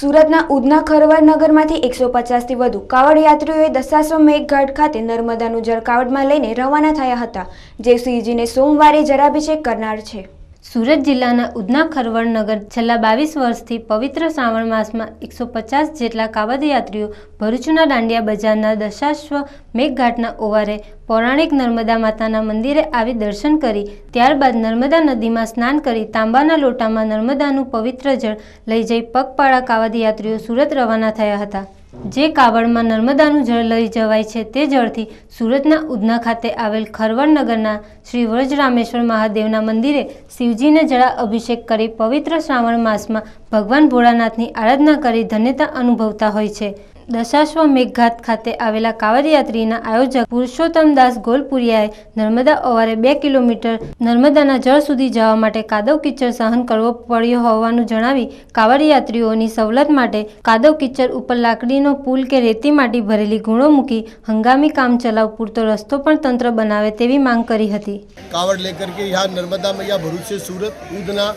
સુરતના ઉધના ખરવડ નગરમાંથી 150થી વધુ કાવડ યાત્રીઓએ દશાશ્વમેઘ મેઘઘાટ ખાતે નર્મદાનું જળ કાવડમાં લઈને રવાના થયા હતા, જે શ્રીજીને સોમવારે જળાભિષેક કરનાર છે। સુરત જિલ્લાના ઉધના ખરવડ નગર છેલ્લા 22 વર્ષથી પવિત્ર શ્રાવણ માસમાં 150 જેટલા કાવડ યાત્રીઓ ભરૂચના દાંડિયા બજારના દશાશ્વમેઘ ઘાટના ઓવારે પૌરાણિક નર્મદા માતાના મંદિરે આવી દર્શન કરી ત્યારબાદ નર્મદા નદીમાં સ્નાન કરી તાંબાના લોટામાં નર્મદાનું પવિત્ર જળ લઈ જઈ પગપાળા કાવડ યાત્રીઓ સુરત રવાના થયા હતા। જે કાવડમાં નર્મદાનું જળ લઈ જવાય છે તે જળથી સુરતના ઉધના ખાતે આવેલ ખરવડ નગરના શ્રી વ્રજરામેશ્વર મહાદેવના મંદિરે શિવજીને જળા અભિષેક કરી પવિત્ર શ્રાવણ માસમાં ભગવાન ભોળાનાથની આરાધના કરી ધન્યતા અનુભવતા હોય છે। દશાશ્વમેઘ ઘાટ ખાતે આવેલા કાવડ યાત્રીના આયોજક પુરુષોત્તમદાસ ગોલપુરિયાએ નર્મદા ઓવારે 2 કિલોમીટર નર્મદાના જળ સુધી જવા માટે કાદવ કીચડ સહન કરવો પડ્યો હોવાનું જણાવી કાવડ યાત્રીઓની સવલત માટે કાદવ કીચડ ઉપર લાકડીનો પુલ કે રેતી માટી ભરેલી ગુણો મૂકી હંગામી કામ ચલાવ પૂરતો રસ્તો પણ તંત્ર બનાવે તેવી માંગ કરી હતી। कावड़ लेकर के यहाँ नर्मदा मैया भरूच से सूरत उधना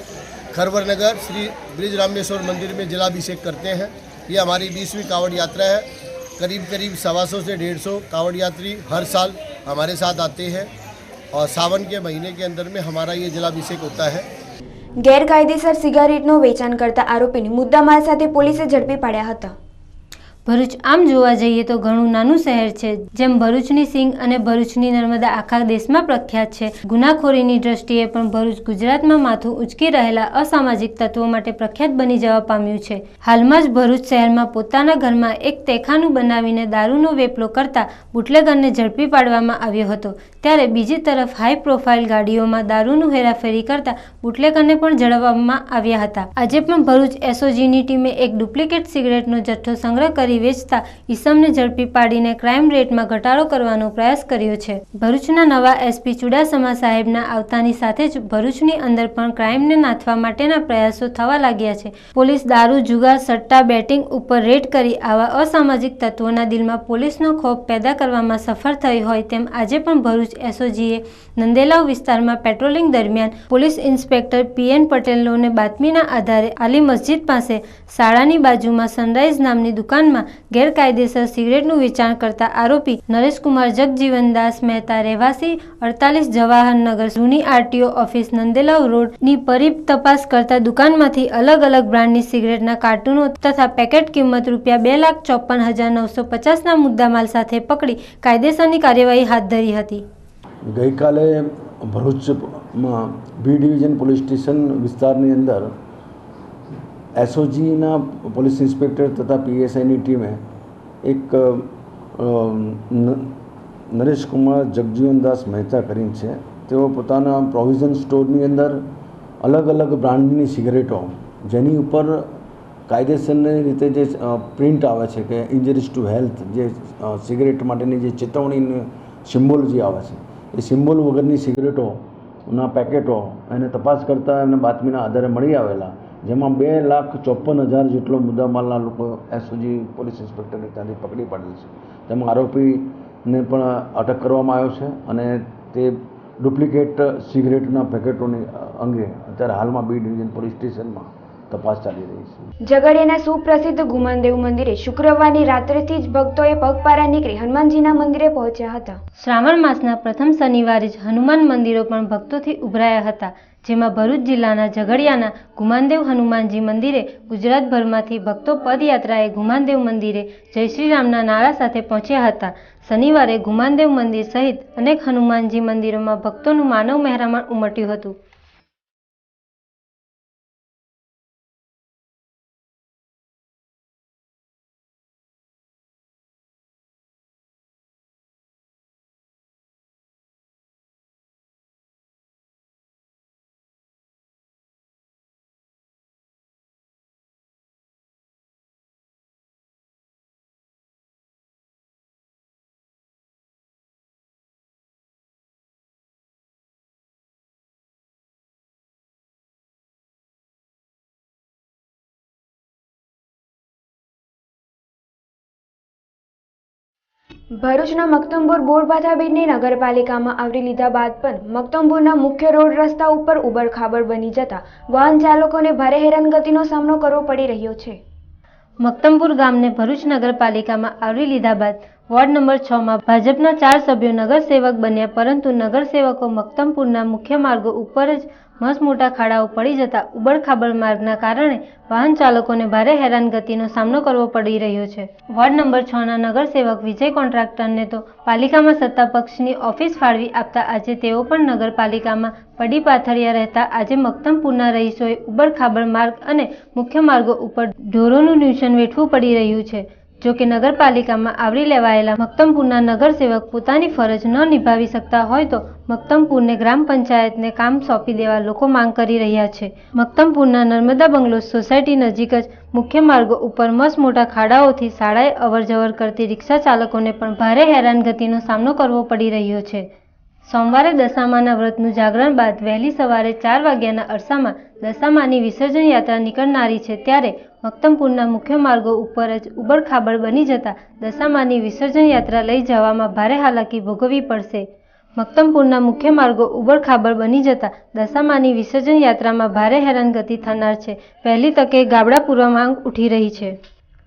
खरवड़ नगर श्री ब्रिजरामेश्वर मंदिर में जलाभिषेक करते हैं। ये हमारी 20वीं कावड़ यात्रा है। करीब 150 से 150 कावड़ यात्री हर साल हमारे साथ आते हैं और सावन के महीने के अंदर में हमारा ये जलाभिषेक होता है। ગેરકાયદેસર સિગારેટનું વેચાણ કરતા આરોપીને મુદ્દામાલ સાથે પોલીસે ઝડપી પાડ્યા હતા। ભરૂચ આમ જોવા જઈએ તો ઘણું નાનું શહેર છે। જેમ ભરૂચની સિંગ અને ભરૂચની નર્મદા આખા દેશમાં પ્રખ્યાત છે, ગુનાખોરીની દ્રષ્ટિએ પણ ભરૂચ ગુજરાતમાં માથું ઉંચકી રહેલા અસામાજિક તત્વો માટે પ્રખ્યાત બની જવા પામ્યું છે। હાલમાં જ ભરૂચ શહેરમાં પોતાના ઘરમાં એક તેખાનું બનાવીને દારૂનો વેપલો કરતા બુટલેગરને ઝડપી પાડવામાં આવ્યો હતો, ત્યારે બીજી તરફ હાઈ પ્રોફાઇલ ગાડીઓમાં દારૂનું હેરાફેરી કરતા બુટલેગરને પણ ઝડપવામાં આવ્યા હતા। આજે પણ ભરૂચ એસઓજીની ટીમે એક ડુપ્લિકેટ સિગરેટનો જથ્થો સંગ્રહ કરી વેચતા ઈસમને ઝડપી પાડીને ક્રાઇમ રેટમાં ઘટાડો કરવાનો પ્રયાસ કર્યો છે। ભરૂચના નવા એસપી ચુડાસમા સાહેબના આવતાની સાથે જ ભરૂચની અંદર પણ ક્રાઇમને નાથવા માટેના પ્રયાસો થવા લાગ્યા છે। પોલીસ દારૂ, જુગાર, સટ્ટા, બેટિંગ ઉપર રેડ કરી આવા અસામાજિક તત્વોના દિલમાં પોલીસનો ખોફ પેદા કરવામાં સફળ થઈ હોય તેમ આજે પણ ભરૂચ એસઓજીએ નંદેલાવ વિસ્તારમાં પેટ્રોલિંગ દરમિયાન પોલીસ ઇન્સ્પેક્ટર પીએન પટેલોને બાતમીના આધારે આલી મસ્જિદ પાસે શાળાની બાજુમાં સનરાઈઝ નામની દુકાનમાં ગેરકાયદેસર સિગરેટનું વેચાણ કરતા આરોપી નરેશકુમાર જગજીવનદાસ મહેતા રહેવાસી 48 જવાહરનગર જૂની આરટીઓ ઓફિસ નંદેલાવ રોડની પરિપ તપાસ કરતા દુકાનમાંથી અલગ અલગ બ્રાન્ડની સિગરેટના કાર્ટૂનો તથા પેકેટ કિંમત ₹2,54,950ના મુદ્દામાલ સાથે પકડી કાયદેસરની કાર્યવાહી હાથ ધરી હતી। ગઈકાલે ભરૂચમાં બી ડિવિઝન પોલીસ સ્ટેશન વિસ્તારની અંદર એસઓજીના પોલીસ ઇન્સ્પેક્ટર તથા પીએસઆઈની ટીમે એક નરેશકુમાર જગજીવનદાસ મહેતા કરીને છે, તેઓ પોતાના પ્રોવિઝન સ્ટોરની અંદર અલગ અલગ બ્રાન્ડની સિગરેટો જેની ઉપર કાયદેસરની રીતે જે પ્રિન્ટ આવે છે કે ઇન્જરીઝ ટુ હેલ્થ, જે સિગરેટ માટેની જે ચેતવણીની સિમ્બોલ જે આવે છે એ સિમ્બોલ વગરની સિગરેટોના પેકેટો એને તપાસ કરતાં એમને બાતમીના આધારે મળી આવેલા, જેમાં 2,54,000 જેટલો મુદ્દામાલના લોકો એસઓજી પોલીસ ઇન્સ્પેક્ટરને ત્યાંથી પકડી પાડેલ છે। તેમાં આરોપીને પણ અટક કરવામાં આવ્યો છે અને તે ડુપ્લિકેટ સિગરેટના પેકેટોની અંગે અત્યારે હાલમાં બી ડિવિઝન પોલીસ સ્ટેશનમાં તપાસ ચાલી રહી છે। ઝઘડિયાના સુપ્રસિદ્ધ ગુમાનદેવ મંદિરે શુક્રવારની રાત્રેથી જ ભક્તોએ પગપાળા નીકળી હનુમાનજીના મંદિરે પહોંચ્યા હતા। શ્રાવણ માસના પ્રથમ શનિવારે જ હનુમાન મંદિરો પણ ભક્તોથી ઉભરાયા હતા, જેમાં ભરૂચ જિલ્લાના ઝઘડિયાના ગુમાનદેવ હનુમાનજી મંદિરે ગુજરાતભરમાંથી ભક્તો પદયાત્રાએ ગુમાનદેવ મંદિરે જય શ્રી રામના નારા સાથે પહોંચ્યા હતા। શનિવારે ગુમાનદેવ મંદિર સહિત અનેક હનુમાનજી મંદિરોમાં ભક્તોનું માનવ મહેરામણ ઉમટ્યું હતું। ભરૂચના મક્તમપુર બોરભાઠા બીડની નગરપાલિકામાં આવરી લીધા બાદ પણ મક્તમપુરના મુખ્ય રોડ રસ્તા ઉપર ઉબડખાબડ બની જતા વાહન ચાલકોને ભારે હેરાનગતિનો સામનો કરવો પડી રહ્યો છે। મક્તમપુર ગામને ભરૂચ નગરપાલિકામાં આવરી લીધા બાદ વોર્ડ નંબર 6માં ભાજપના 4 સભ્યો નગરસેવક બન્યા, પરંતુ નગરસેવકો મક્તમપુરના મુખ્ય માર્ગો ઉપર જ મસ્ત મોટા ખાડાઓ પડી જતા ઉબડખાબડ માર્ગના કારણે વાહન ચાલકોને ભારે હેરાનગતિનો સામનો કરવો પડી રહ્યો છે. વોર્ડ નંબર 6ના નગરસેવક વિજય કોન્ટ્રાક્ટરને તો પાલિકામાં સત્તા પક્ષની ઓફિસ ફાળવી આપતા આજે તેઓ પણ નગરપાલિકામાં પડી પાથર્યા રહેતા આજે મક્તમપુરના રહીશોએ ઉબડખાબડ માર્ગ અને મુખ્ય માર્ગો ઉપર ઢોરોનું ન્યુસન વેઠવું પડી રહ્યું છે. જો કે નગરપાલિકામાં આવરી લેવાયેલા મક્તમપુરના નગરસેવક પોતાની ફરજ ન નિભાવી શકતા હોય તો મક્તમપુરને ગ્રામ પંચાયતને કામ સોંપી દેવા લોકો માંગ કરી રહ્યા છે. મક્તમપુરના નર્મદા બંગલોઝ સોસાયટી નજીક જ મુખ્ય માર્ગો ઉપર મસ્ત મોટા ખાડાઓથી શાળાએ અવરજવર કરતી રિક્ષા ચાલકોને પણ ભારે હેરાનગતિનો સામનો કરવો પડી રહ્યો છે. સોમવારે દશામાના વ્રતનું જાગરણ બાદ વહેલી સવારે 4 વાગ્યાના અરસામાં દશામાની વિસર્જન યાત્રા નીકળનારી છે, ત્યારે મક્તમપુરના મુખ્ય માર્ગો ઉપર જ ઉબડખાબડ બની જતા દશામાની વિસર્જન યાત્રા લઈ જવામાં ભારે હાલાકી ભોગવવી પડશે. મક્તમપુરના મુખ્ય માર્ગો ઉબડખાબડ બની જતા દશામાની વિસર્જન યાત્રામાં ભારે હેરાનગતિ થનાર છે. પહેલી તકે ગાબડા પૂરવા માંગ ઉઠી રહી છે.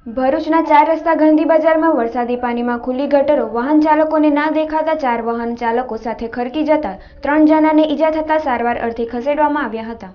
ભરૂચના 4 રસ્તા ગાંધી બજારમાં વરસાદી પાણીમાં ખુલ્લી ગટરો, વાહન ચાલકોને ના દેખાતા 4 વાહન ચાલકો સાથે ખરકી જતા 3 જણાને ઈજા થતા સારવાર અર્થે ખસેડવામાં આવ્યા હતા.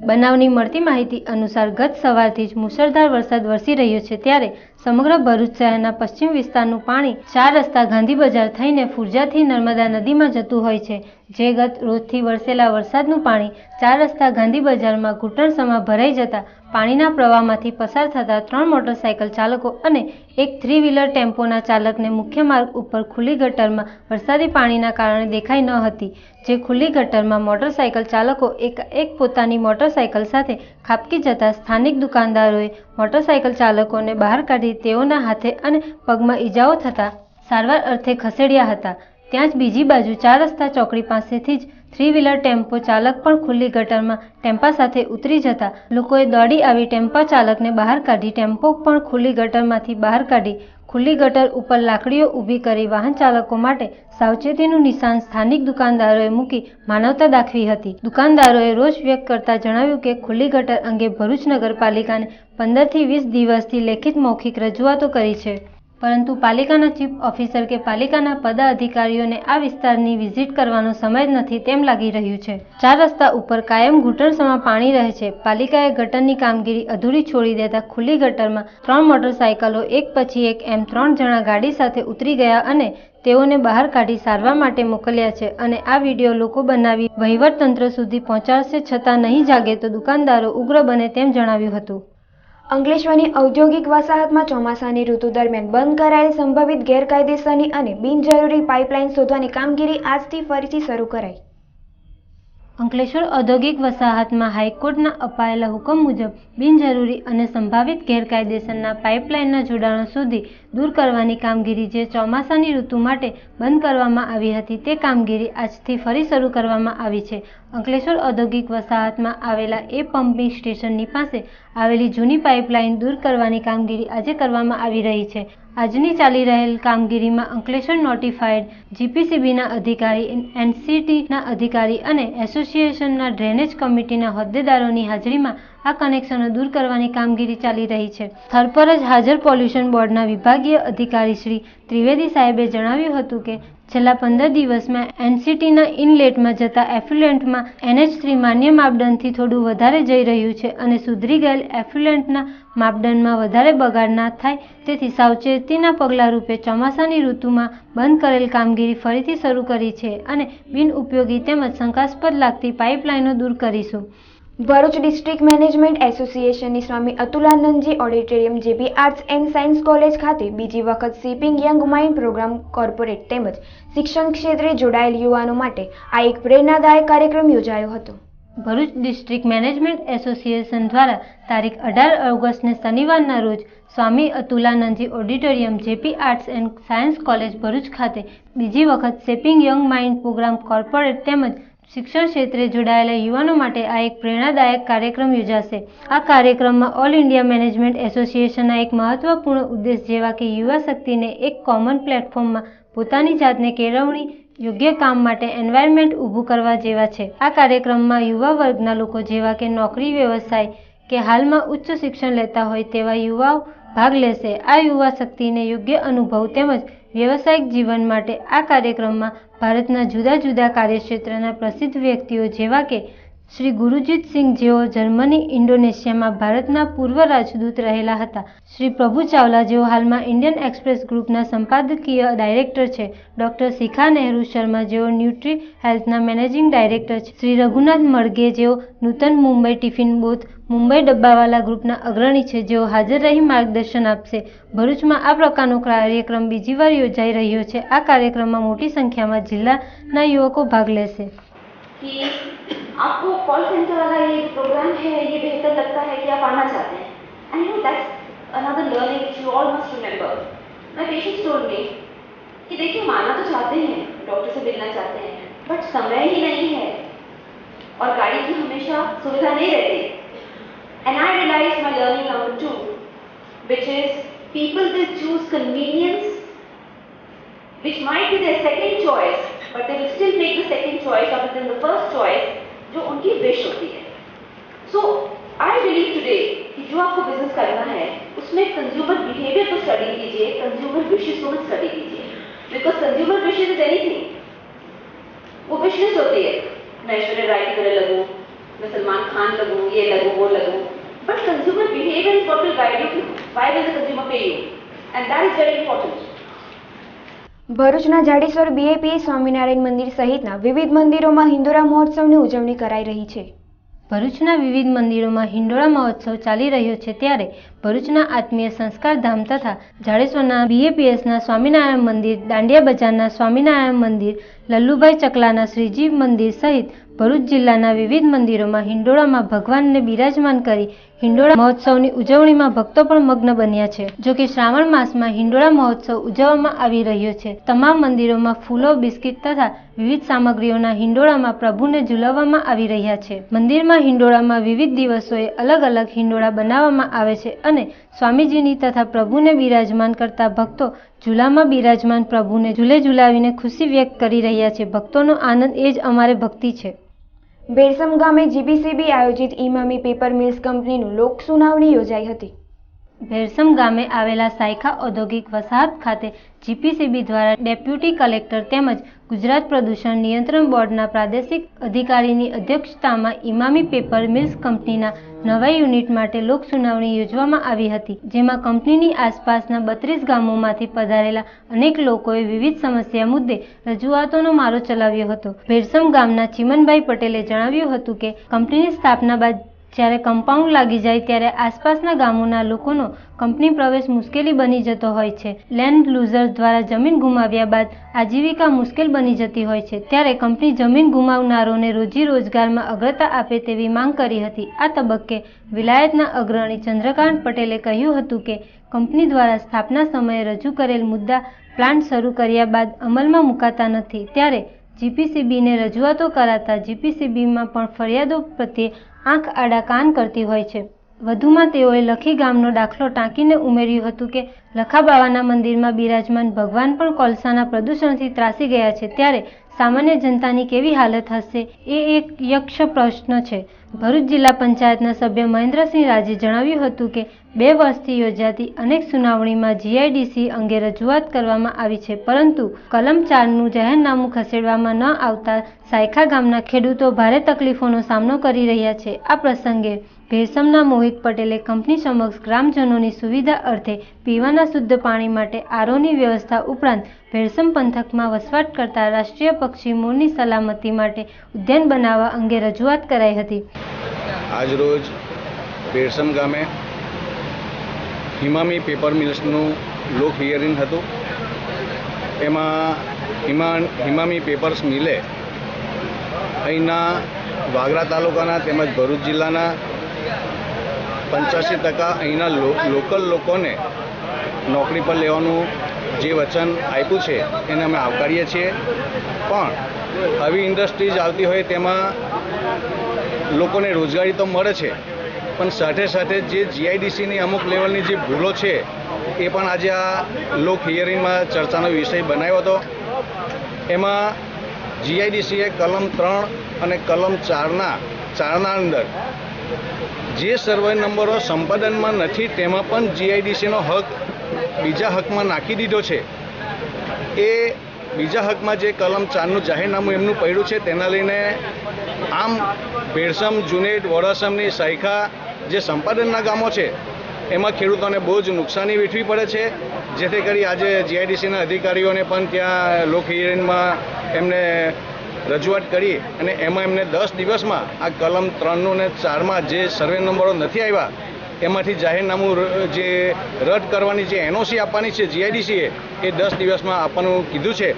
બનાવની મળતી માહિતી અનુસાર ગત સવારથી જ મુશળધાર વરસાદ વરસી રહ્યો છે, ત્યારે સમગ્ર ભરૂચ શહેરના પશ્ચિમ વિસ્તારનું પાણી 4 રસ્તા ગાંધી બજાર થઈને ફુરજાથી નર્મદા નદીમાં જતું હોય છે. જે ગત રોજથી વરસેલા વરસાદનું પાણી 4 રસ્તા ગાંધી બજારમાં ઘૂંટણસમાં ભરાઈ જતા પાણીના પ્રવાહમાંથી પસાર થતા 3 મોટરસાયકલ ચાલકો અને એક 3-વ્હીલર ટેમ્પોના ચાલકને મુખ્ય માર્ગ ઉપર ખુલ્લી ગટરમાં વરસાદી પાણીના કારણે દેખાઈ ન હતી. જે ખુલ્લી ગટરમાં મોટરસાયકલ ચાલકો એક પોતાની મોટરસાયકલ સાથે ખાબકી જતા સ્થાનિક દુકાનદારોએ મોટરસાયકલ ચાલકોને બહાર કાઢી તેઓના હાથે અને પગમાં ઈજાઓ થતા સારવાર અર્થે ખસેડ્યા હતા. ત્યાં જ બીજી બાજુ 4 રસ્તા ચોકડી પાસેથી જ 3-વ્હીલર ટેમ્પો ચાલક પણ ખુલ્લી ગટરમાં ટેમ્પા સાથે ઉતરી જતા લોકોએ દોડી આવી ટેમ્પા ચાલકને બહાર કાઢી ટેમ્પો પણ ખુલ્લી ગટરમાંથી બહાર કાઢી ખુલ્લી ગટર ઉપર લાકડીઓ ઊભી કરી વાહન ચાલકો માટે સાવચેતીનું નિશાન સ્થાનિક દુકાનદારોએ મૂકી માનવતા દાખવી હતી. દુકાનદારોએ રોષ વ્યક્ત કરતા જણાવ્યું કે ખુલ્લી ગટર અંગે ભરૂચ નગરપાલિકાને 15 થી 20 દિવસથી લેખિત મૌખિક રજૂઆતો કરી છે, પરંતુ પાલિકાના ચીફ ઓફિસર કે પાલિકાના પદાધિકારીઓને આ વિસ્તારની વિઝિટ કરવાનો સમય જ નથી તેમ લાગી રહ્યું છે. 4 રસ્તા ઉપર કાયમ ઘૂંટણસમાં પાણી રહે છે. પાલિકાએ ગટરની કામગીરી અધૂરી છોડી દેતા ખુલ્લી ગટરમાં 3 મોટરસાયકલો એક પછી એક એમ 3 જણા ગાડી સાથે ઉતરી ગયા અને તેઓને બહાર કાઢી સારવાર માટે મોકલ્યા છે. અને આ વિડીયો લોકો બનાવી વહીવટતંત્ર સુધી પહોંચાડશે, છતાં નહીં જાગે તો દુકાનદારો ઉગ્ર બને તેમ જણાવ્યું હતું. અંકલેશ્વરની ઔદ્યોગિક વસાહતમાં ચોમાસાની ઋતુ દરમિયાન બંધ કરાયેલ સંભવિત ગેરકાયદેસરની અને બિનજરૂરી પાઇપલાઇન શોધવાની કામગીરી આજથી ફરીથી શરૂ કરાઈ. અંકલેશ્વર ઔદ્યોગિક વસાહતમાં હાઈકોર્ટના અપાયેલા હુકમ મુજબ બિનજરૂરી અને સંભવિત ગેરકાયદેસરના પાઇપલાઇનના જોડાણો શોધી દૂર કરવાની કામગીરી જે ચોમાસાની ઋતુ માટે બંધ કરવામાં આવી હતી તે કામગીરી આજથી ફરી શરૂ કરવામાં આવી છે. અંકલેશ્વર ઔદ્યોગિક વસાહતમાં આવેલા પમ્પિંગ સ્ટેશનની પાસે આવેલી જૂની પાઇપલાઇન દૂર કરવાની કામગીરી આજે કરવામાં આવી રહી છે. આજની ચાલી રહેલ કામગીરીમાં અંકલેશ્વર નોટિફાઈડ જીપીસીબીના અધિકારી, એનસીટીના અધિકારી અને એસોસિએશનના ડ્રેનેજ કમિટીના હોદ્દેદારોની હાજરીમાં આ કનેક્શનો દૂર કરવાની કામગીરી ચાલી રહી છે. સ્થળ પર જ હાજર પોલ્યુશન બોર્ડના વિભાગીય અધિકારી શ્રી ત્રિવેદી સાહેબે જણાવ્યું હતું કે છેલ્લા 15 દિવસમાં એનસીટીના ઇનલેટમાં જતા એફ્લુએન્ટમાં NH3 માન્ય માપદંડથી થોડું વધારે જઈ રહ્યું છે અને સુધરી ગયેલ એફ્લુએન્ટના માપદંડમાં વધારે બગાડ ના થાય તેથી સાવચેતીના પગલાં રૂપે ચોમાસાની ઋતુમાં બંધ કરેલ કામગીરી ફરીથી શરૂ કરી છે અને બિનઉપયોગી તેમજ શંકાસ્પદ લાગતી પાઇપલાઇનો દૂર કરીશું. ભરૂચ ડિસ્ટ્રિક્ટ મેનેજમેન્ટ એસોસિએશનની Swami Atulanandji auditorium JP arts and science college ખાતે બીજી વખત shaping young mind programme corporate તેમજ શિક્ષણ ક્ષેત્રે જોડાયેલ યુવાનો માટે આ એક પ્રેરણાદાયક કાર્યક્રમ યોજાયો હતો. ભરૂચ ડિસ્ટ્રિક્ટ મેનેજમેન્ટ એસોસિએશન દ્વારા તારીખ 18 ઓગસ્ટને શનિવારના રોજ Swami Atulanandji auditorium JP arts and science college Bharuch ખાતે બીજી વખત shaping young mind programme corporate તેમજ શિક્ષણ ક્ષેત્રે જોડાયેલા યુવાનો માટે આ એક પ્રેરણાદાયક કાર્યક્રમ યોજાશે. આ કાર્યક્રમમાં ઓલ ઇન્ડિયા મેનેજમેન્ટ એસોસિએશનના એક મહત્વપૂર્ણ ઉદ્દેશ જેવા કે યુવા શક્તિને એક કોમન પ્લેટફોર્મમાં પોતાની જાતને કેળવણી, યોગ્ય કામ માટે એન્વાયરમેન્ટ ઊભું કરવા જેવા છે. આ કાર્યક્રમમાં યુવા વર્ગના લોકો જેવા કે નોકરી, વ્યવસાય કે હાલમાં ઉચ્ચ શિક્ષણ લેતા હોય તેવા યુવાઓ ભાગ લેશે। આ યુવા શક્તિને યોગ્ય અનુભવ તેમજ વ્યવસાયિક જીવન માટે આ કાર્યક્રમમાં ભારતના જુદા જુદા કાર્યક્ષેત્રના પ્રસિદ્ધ વ્યક્તિઓ જેવા કે શ્રી ગુરુજીત સિંઘ, જેઓ જર્મની, ઇન્ડોનેશિયામાં ભારતના પૂર્વ રાજદૂત રહેલા હતા, શ્રી પ્રભુ ચાવલા, જેઓ હાલમાં ઇન્ડિયન એક્સપ્રેસ ગ્રુપના સંપાદકીય ડાયરેક્ટર છે, ડોક્ટર શિખા નહેરુ શર્મા, જેઓ ન્યુટ્રી હેલ્થના મેનેજિંગ ડાયરેક્ટર છે, શ્રી રઘુનાથ મડગે, જેઓ નૂતન મુંબઈ ટિફિન બોથ મુંબઈ ડબ્બાવાલા ગ્રુપના અગ્રણી છે, જેઓ હાજર રહી માર્ગદર્શન આપશે। ભરૂચમાં આ પ્રકારનો કાર્યક્રમ બીજી વાર યોજાઈ રહ્યો છે। આ કાર્યક્રમમાં મોટી સંખ્યામાં જિલ્લાના યુવકો ભાગ લેશે। आपको कॉल सेंटर वाला ये प्रोग्राम है, ये बेहतर लगता है कि आप आना चाहते हैं। I know that's another learning which you all must remember. My patients told me कि देखिए हम आना तो चाहते हैं, डॉक्टर से मिलना चाहते हैं, बट समय ही नहीं है और गाड़ी की हमेशा सुविधा नहीं रहती। And I realise my learning number 2 which is people will choose convenience which might be their second choice, but they will still make the second choice other than the first choice जो उनकी wish होती है। सो I believe today कि जो आपको business करना है उसमें कंज्यूमर बिहेवियर को स्टडी कीजिए, कंज्यूमर विशेस को मत स्टडी कीजिए, because consumer wishes is anything, वो विशेस होती है। मैं ऐश्वर्या राय की तरह लगूं, मैं सलमान खान लगूं, ये लगूं, वो लगूं, but consumer behaviour is what will guide you, why will the consumer pay you, and that is very important. ભરૂચના જાડેશ્વર બીએપીએ સ્વામિનારાયણ મંદિર સહિતના વિવિધ મંદિરોમાં હિંડોળા મહોત્સવની ઉજવણી કરાઈ રહી છે। ભરૂચના વિવિધ મંદિરોમાં હિંડોળા મહોત્સવ ચાલી રહ્યો છે, ત્યારે ભરૂચના આત્મીય સંસ્કાર ધામ તથા જાડેશ્વરના બીએપીએસના સ્વામિનારાયણ મંદિર, દાંડિયા બજારના સ્વામિનારાયણ મંદિર, લલ્લુભાઈ ચકલાના શ્રીજી મંદિર સહિત ભરૂચ જિલ્લાના વિવિધ મંદિરોમાં હિંડોળામાં ભગવાનને બિરાજમાન કરી હિંડોળા મહોત્સવની ઉજવણીમાં ભક્તો પણ મગ્ન બન્યા છે। જો કે શ્રાવણ માસમાં હિંડોળા મહોત્સવ ઉજવવામાં આવી રહ્યો છે। તમામ મંદિરોમાં ફૂલો, બિસ્કિટ તથા વિવિધ સામગ્રીઓના હિંડોળામાં પ્રભુને ઝુલાવવામાં આવી રહ્યા છે। મંદિરમાં હિંડોળામાં વિવિધ દિવસોએ અલગ અલગ હિંડોળા બનાવવામાં આવે છે અને સ્વામીજીની તથા પ્રભુને બિરાજમાન કરતા ભક્તો ઝૂલામાં બિરાજમાન પ્રભુને ઝૂલે ઝુલાવીને ખુશી વ્યક્ત કરી રહ્યા છે। ભક્તોનો આનંદ એ જ અમારે ભક્તિ છે। ભેરસમ ગામે જીબીસીબી આયોજિત ઇમામી પેપર મિલ્સ કંપનીનું લોક સુનાવણી યોજાઈ હતી। ભેરસમ ગામે આવેલા સાયખા ઔદ્યોગિક વસાહત ખાતે જીપીસીબી દ્વારા ડેપ્યુટી કલેક્ટર તેમજ ગુજરાત પ્રદૂષણ નિયંત્રણ બોર્ડના પ્રાદેશિક અધિકારીની અધ્યક્ષતામાં ઇમામી પેપર મિલ્સ કંપનીના નવા યુનિટ માટે લોક સુનાવણી યોજવામાં આવી હતી, જેમાં કંપનીની આસપાસના 32 ગામોમાંથી પધારેલા અનેક લોકોએ વિવિધ સમસ્યા મુદ્દે રજૂઆતોનો મારો ચલાવ્યો હતો। ભેરસમ ગામના ચિમનભાઈ પટેલે જણાવ્યું હતું કે કંપનીની સ્થાપના બાદ જ્યારે કમ્પાઉન્ડ લાગી જાય ત્યારે આસપાસના ગામોના લોકોનો કંપની પ્રવેશ મુશ્કેલી બની જતો હોય છે। લેન્ડ લૂઝર્સ દ્વારા જમીન ગુમાવ્યા બાદ આજીવિકા મુશ્કેલ બની જતી હોય છે, ત્યારે કંપની જમીન ગુમાવનારોને રોજી રોજગારમાં અગ્રતા આપે તેવી માંગ કરી હતી। આ તબક્કે વિલાયતના અગ્રણી ચંદ્રકાંત પટેલે કહ્યું હતું કે કંપની દ્વારા સ્થાપના સમયે રજૂ કરેલ મુદ્દા પ્લાન્ટ શરૂ કર્યા બાદ અમલમાં મુકાતા નથી, ત્યારે જીપીસીબીને રજૂઆતો કરાતા જીપીસીબીમાં પણ ફરિયાદો પ્રત્યે આંખ આડા કાન કરતી હોય છે। વધુમાં તેઓએ લખી ગામનો દાખલો ટાંકીને ઉમેર્યું હતું કે લખાબાવાના મંદિરમાં બિરાજમાન ભગવાન પણ કોલસાના પ્રદૂષણથી ત્રાસી ગયા છે, ત્યારે સામાન્ય જનતાની કેવી હાલત હશે એ એક યક્ષ પ્રશ્ન છે। ભરૂચ જિલ્લા પંચાયતના સભ્ય મહેન્દ્રસિંહ રાજે જણાવ્યું હતું કે 2 વર્ષથી યોજાતી અનેક સુનાવણીમાં જીઆઈડીસી અંગે રજૂઆત કરવામાં આવી છે, પરંતુ કલમ 4નું જાહેરનામું ખસેડવામાં ન આવતા સાયખા ગામના ખેડૂતો ભારે તકલીફોનો સામનો કરી રહ્યા છે। આ પ્રસંગે ભેરસમના મોહિત પટેલે કંપની સમક્ષ ગ્રામજનોની સુવિધા અર્થે પીવાના શુદ્ધ પાણી માટે આરઓની વ્યવસ્થા ઉપરાંત ભેરસમ પંથકમાં વસવાટ કરતા રાષ્ટ્રીય પક્ષી મોરની સલામતી માટે ઉદ્યાન બનાવવા અંગે રજૂઆત કરાઈ હતી। આજરોજ ભેરસમ ગામે ઇમામી પેપર મિલ્સનું લોક હિયરિંગ હતું। એમાં ઇમામી પેપર્સ મિલે અહીંના વાગરા તાલુકાના તેમજ ભરૂચ જિલ્લાના 85% અહીંના લોકલ લોકોને નોકરી પર લેવાનું જે વચન આપ્યું છે એને અમે આવકારીએ છીએ, પણ આવી ઇન્ડસ્ટ્રીઝ આવતી હોય તેમાં લોકોને રોજગારી તો મળે છે, પણ સાથે સાથે જે જીઆઈડીસીની અમુક લેવલની જે ભૂલો છે એ પણ આજે આ લોક હિયરિંગમાં ચર્ચાનો વિષય બનાવ્યો હતો। એમાં જીઆઈડીસીએ કલમ 3 અને કલમ 4ના અંદર જે સર્વે નંબરો સંપાદનમાં નથી તેમાં પણ જીઆઈડીસીનો હક બીજા હકમાં નાખી દીધો છે. એ બીજા હકમાં જે કલમ 4નું જાહેરનામું એમનું પડ્યું છે તેના લઈને આમ ભેળસમ, જુનેદ, વોડાસમની સાયખા જે સંપાદનના ગામો છે એમાં ખેડૂતોને બહુ જ નુકસાની વેઠવી પડે છે. જેથી કરી આજે જીઆઈડીસીના અધિકારીઓને પણ ત્યાં લોક હિયરિંગમાં એમને રજૂઆત કરી અને એમાં એમને 10 દિવસમાં આ કલમ 3નું ને 4માં જે સર્વે નંબરો નથી આવ્યા એમાંથી જાહેરનામું જે રદ કરવાની જે એનઓસી આપવાની છે જીઆઈડીસીએ એ 10 દિવસમાં આપવાનું કીધું છે.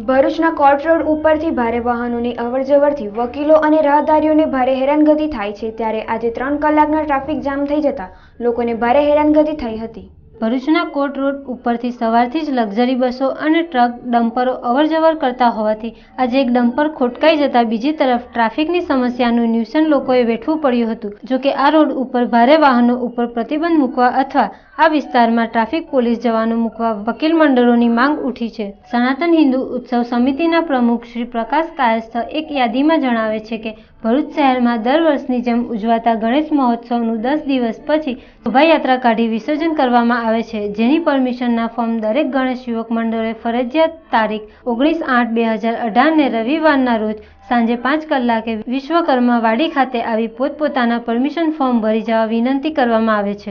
ભરૂચના કોર્ટ રોડ ઉપરથી ભારે વાહનોની અવરજવરથી વકીલો અને રાહદારીઓને ભારે હેરાનગતિ થાય છે. ત્યારે આજે 3 કલાકના ટ્રાફિક જામ થઈ જતા લોકોને ભારે હેરાનગતિ થઈ હતી. ભરૂચના કોર્ટ રોડ ઉપરથી સવારથી જ લક્ઝરી બસો અને ટ્રક, ડમ્પરો અવરજવર કરતા હોવાથી આજે એક ડમ્પર ખોટકાઈ જતા બીજી તરફ ટ્રાફિકની સમસ્યાનું ન્યુસન્સ લોકોએ વેઠવું પડ્યું હતું. જોકે આ રોડ ઉપર ભારે વાહનો ઉપર પ્રતિબંધ મૂકવા અથવા આ વિસ્તારમાં ટ્રાફિક પોલીસ જવાનો મૂકવા વકીલ મંડળોની માંગ ઉઠી છે. સનાતન હિન્દુ ઉત્સવ સમિતિના પ્રમુખ શ્રી પ્રકાશ કાયસ્થ એક યાદીમાં જણાવે છે કે ભરૂચ શહેરમાં દર વર્ષની જેમ ઉજવાતા ગણેશ મહોત્સવનું 10 દિવસ પછી શોભાયાત્રા કાઢી વિસર્જન કરવામાં આવે છે, જેની પરમિશનના ફોર્મ દરેક ગણેશ યુવક મંડળોએ ફરજિયાત તારીખ 19/8/2018 ને રવિવારના રોજ સાંજે 5 કલાકે વિશ્વકર્મા વાડી ખાતે આવી પોતપોતાના પરમિશન ફોર્મ ભરી જવા વિનંતી કરવામાં આવે છે.